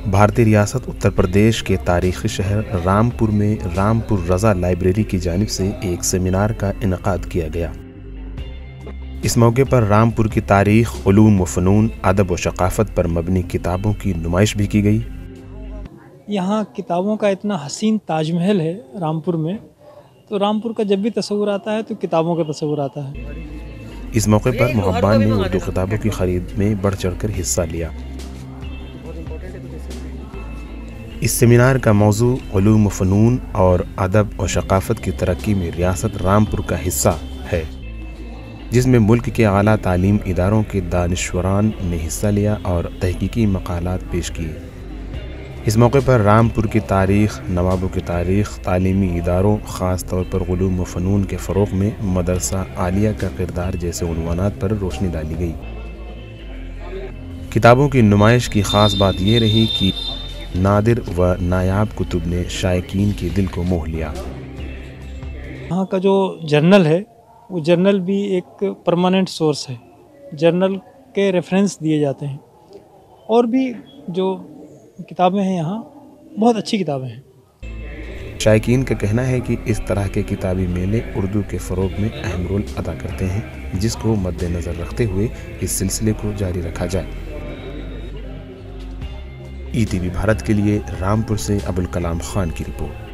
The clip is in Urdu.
بھارتی ریاست اتر پردیش کے تاریخی شہر رامپور میں رامپور رضا لائبریری کی جانب سے ایک سیمینار کا انعقاد کیا گیا۔ اس موقع پر رامپور کی تاریخ، علوم و فنون، ادب و ثقافت پر مبنی کتابوں کی نمائش بھی کی گئی۔ یہاں کتابوں کا اتنا حسین تاج محل ہے رامپور میں، تو رامپور کا جب بھی تصور آتا ہے تو کتابوں کا تصور آتا ہے۔ اس موقع پر محبان نے اردو کتابوں کی خرید میں بڑھ چڑھ کر حصہ لیا۔ اس سیمینار کا موضوع علوم و فنون اور ادب و ثقافت کی ترقی میں ریاست رامپور کا حصہ ہے، جس میں ملک کے اعلیٰ تعلیم اداروں کے دانشوران نے حصہ لیا اور تحقیقی مقالات پیش کیے۔ اس موقع پر رامپور کی تاریخ، نوابوں کی تاریخ، تعلیمی اداروں، خاص طور پر علوم و فنون کے فروغ میں مدرسہ عالیہ کا کردار جیسے عنوانات پر روشنی ڈالی گئی۔ کتابوں کی نمائش کی خاص بات یہ رہی کہ نادر و نایاب کتب نے شائقین کے دل کو موہ لیا۔ یہاں کا جو جرنل ہے وہ جرنل بھی ایک پرماننٹ سورس ہے، جرنل کے ریفرنس دیے جاتے ہیں، اور بھی جو کتابیں ہیں یہاں بہت اچھی کتابیں ہیں۔ شائقین کا کہنا ہے کہ اس طرح کے کتابی میلے اردو کے فروغ میں اہم رول ادا کرتے ہیں، جس کو مد نظر رکھتے ہوئے اس سلسلے کو جاری رکھا جائے۔ ETV بھارت کے لیے رامپور سے ابوالکلام خان کی رپورٹ۔